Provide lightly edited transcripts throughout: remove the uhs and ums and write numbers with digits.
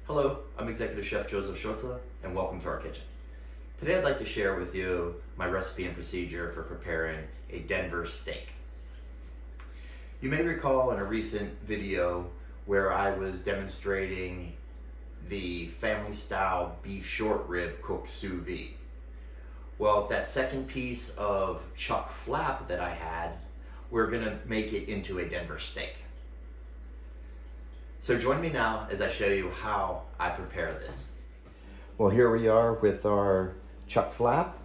Hello, I'm Executive Chef Joseph Schulze, and welcome to our kitchen. Today I'd like to share with you my recipe and procedure for preparing a Denver steak. You may recall in a recent video where I was demonstrating the family style beef short rib cooked sous vide. Well, that second piece of chuck flap that I had, we're gonna make it into a Denver steak. So join me now as I show you how I prepare this. Well, here we are with our chuck flap,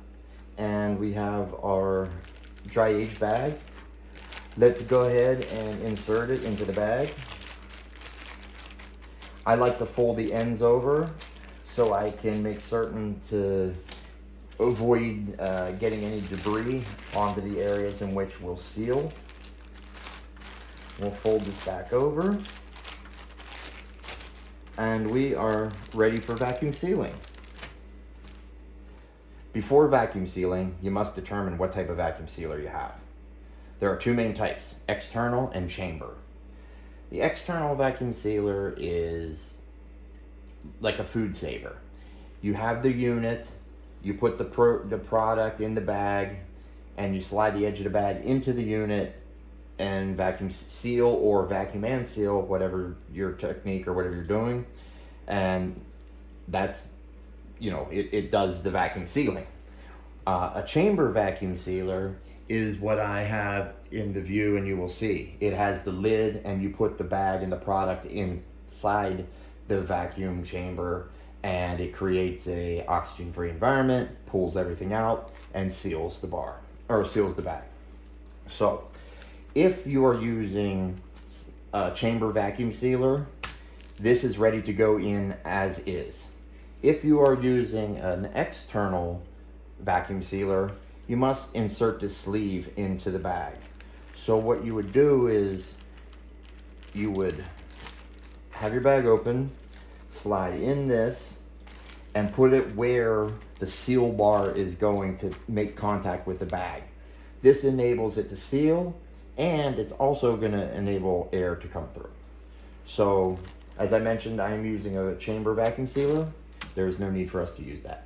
and we have our dry age bag. Let's go ahead and insert it into the bag. I like to fold the ends over so I can make certain to avoid getting any debris onto the areas in which we'll seal. We'll fold this back over. And we are ready for vacuum sealing. Before vacuum sealing, you must determine what type of vacuum sealer you have. There are two main types, external and chamber. The external vacuum sealer is like a food saver. You have the unit, you put the product in the bag, and you slide the edge of the bag into the unit and vacuum seal or vacuum and seal, whatever your technique or whatever you're doing. And that's, it does the vacuum sealing. A chamber vacuum sealer is what I have in the view, and you will see. It has the lid, and you put the bag and the product inside the vacuum chamber, and it creates a oxygen-free environment, pulls everything out, and seals the bar, or seals the bag. So, if you are using a chamber vacuum sealer, this is ready to go in as is. If you are using an external vacuum sealer, you must insert the sleeve into the bag. So what you would do is you would have your bag open, slide in this, and put it where the seal bar is going to make contact with the bag. This enables it to seal, and it's also going to enable air to come through. So, as I mentioned, I am using a chamber vacuum sealer. There is no need for us to use that.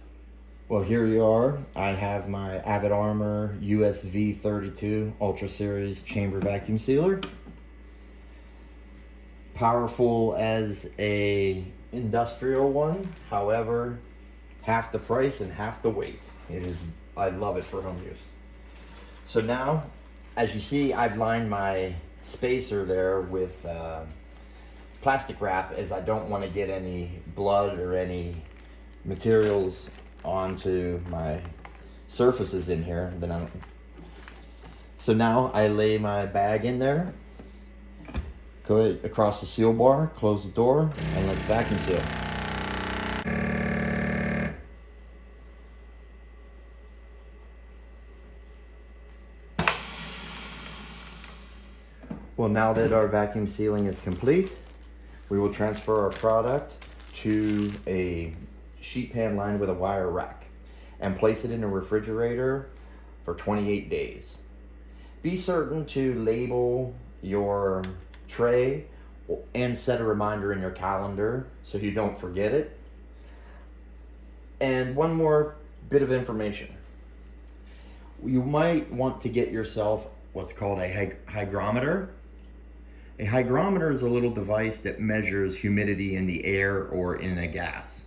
Well, here you are. I have my Avid Armor USV 32 Ultra Series chamber vacuum sealer. Powerful as a industrial one, however, half the price and half the weight. I love it for home use. So now, as you see, I've lined my spacer there with plastic wrap, as I don't want to get any blood or any materials onto my surfaces in here. So now I lay my bag in there, go across the seal bar, close the door, and let's vacuum seal. Well, now that our vacuum sealing is complete, we will transfer our product to a sheet pan lined with a wire rack and place it in a refrigerator for 28 days. Be certain to label your tray and set a reminder in your calendar so you don't forget it. And one more bit of information. You might want to get yourself what's called a hygrometer. A hygrometer is a little device that measures humidity in the air or in a gas.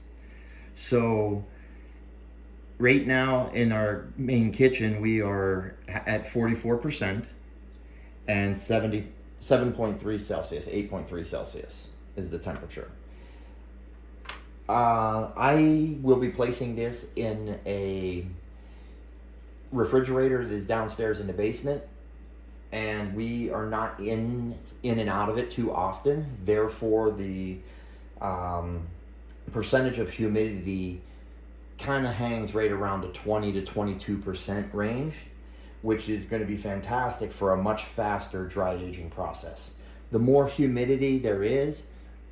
So right now in our main kitchen, we are at 44% and 77.3 Celsius, 8.3 Celsius is the temperature. I will be placing this in a refrigerator that is downstairs in the basement, and we are not in and out of it too often. Therefore, the percentage of humidity kind of hangs right around the 20 to 22% range, which is going to be fantastic for a much faster dry aging process. The more humidity there is,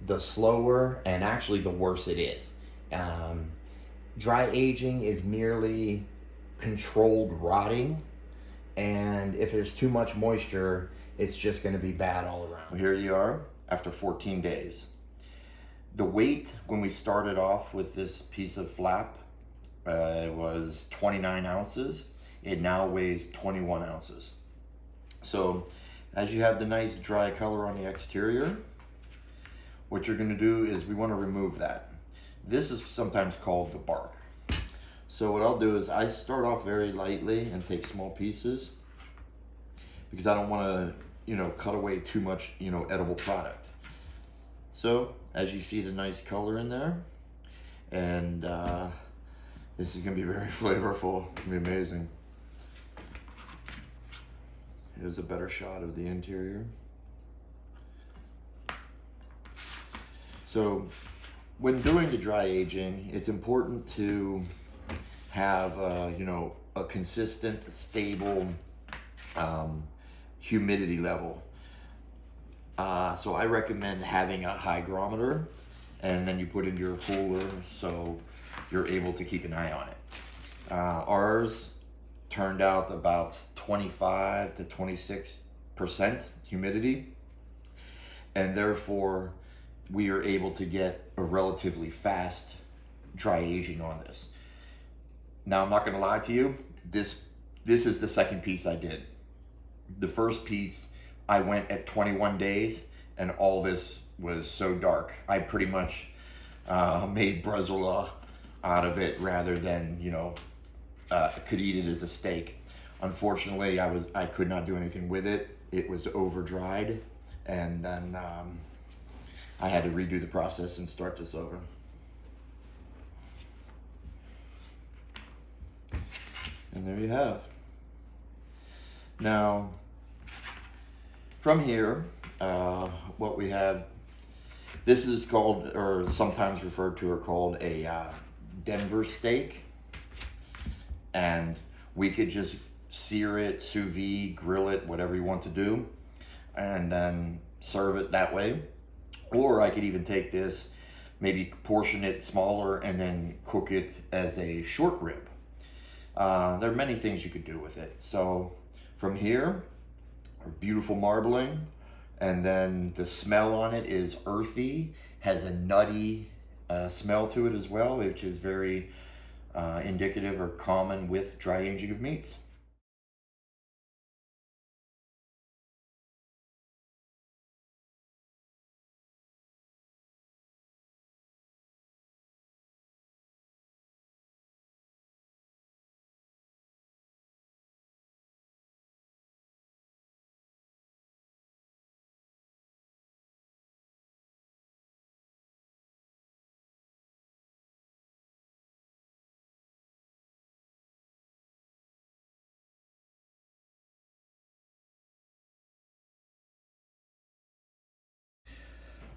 the slower and actually the worse it is. Dry aging is merely controlled rotting, and if there's too much moisture, it's just going to be bad all around. Here you are after 14 days. The weight when we started off with this piece of flap was 29 ounces. It now weighs 21 ounces. So as you have the nice dry color on the exterior, what you're going to do is we want to remove that. This is sometimes called the bark. So what I'll do is I start off very lightly and take small pieces because I don't want to, you know, cut away too much, you know, edible product. So as you see the nice color in there, and this is gonna be very flavorful. It's gonna be amazing. Here's a better shot of the interior. So when doing the dry aging, it's important to have you know, a consistent, stable humidity level. So I recommend having a hygrometer, and then you put in your cooler so you're able to keep an eye on it. Ours turned out about 25 to 26% humidity, and therefore we are able to get a relatively fast dry aging on this. Now, I'm not gonna lie to you, this is the second piece I did. The first piece, I went at 21 days, and all this was so dark. I pretty much made bresaola out of it rather than, you know, could eat it as a steak. Unfortunately, I could not do anything with it. It was over dried, and then I had to redo the process and start this over. And there you have. Now, from here, what we have, this is called, or sometimes referred to or called, a Denver steak. And we could just sear it, sous vide, grill it, whatever you want to do, and then serve it that way. Or I could even take this, maybe portion it smaller, and then cook it as a short rib. There are many things you could do with it. So from here, beautiful marbling, and then the smell on it is earthy, has a nutty smell to it as well, which is very indicative or common with dry aging of meats.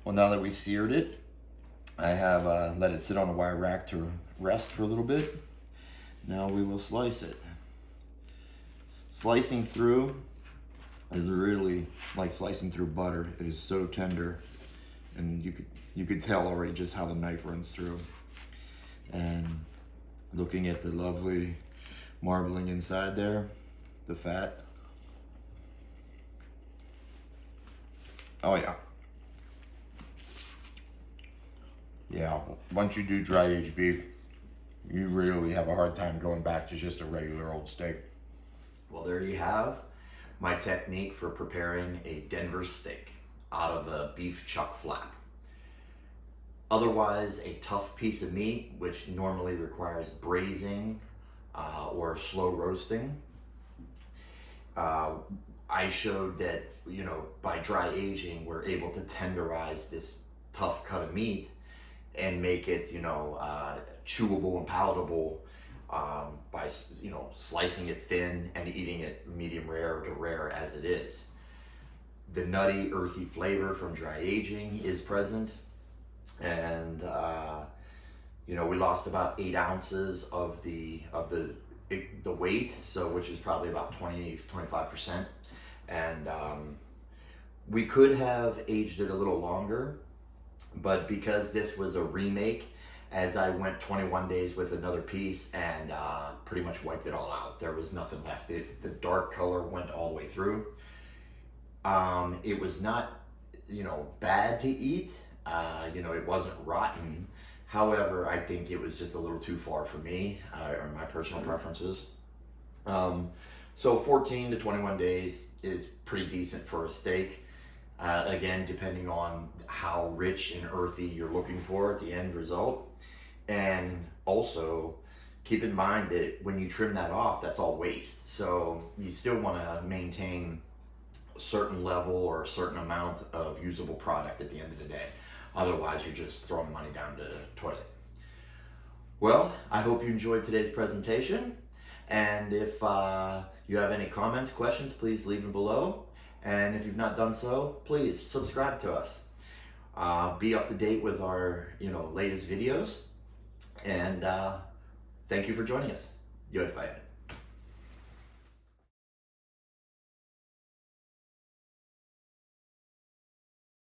Well, now that we seared it, I have let it sit on the wire rack to rest for a little bit. Now we will slice it. Slicing through is really like slicing through butter. It is so tender, and you could tell already just how the knife runs through. And looking at the lovely marbling inside there, the fat. Oh yeah. Yeah, once you do dry aged beef, you really have a hard time going back to just a regular old steak. Well, there you have my technique for preparing a Denver steak out of a beef chuck flap. Otherwise, a tough piece of meat, which normally requires braising or slow roasting. I showed that, you know, by dry aging, we're able to tenderize this tough cut of meat and make it, you know, chewable and palatable by, you know, slicing it thin and eating it medium rare to rare as it is. The nutty, earthy flavor from dry aging is present, and you know, we lost about 8 ounces of the weight, so which is probably about 25%, and we could have aged it a little longer. But because this was a remake, as I went 21 days with another piece and pretty much wiped it all out. There was nothing left. The dark color went all the way through. It was not, you know, bad to eat. You know, it wasn't rotten. However, I think it was just a little too far for me, or my personal preferences. So 14 to 21 days is pretty decent for a steak. Again, depending on how rich and earthy you're looking for at the end result. And also, keep in mind that when you trim that off, that's all waste. So you still want to maintain a certain level or a certain amount of usable product at the end of the day. Otherwise, you're just throwing money down the toilet. Well, I hope you enjoyed today's presentation. And if you have any comments, questions, please leave them below. And if you've not done so, please subscribe to us. Be up to date with our latest videos. And thank you for joining us. Yod Fayed.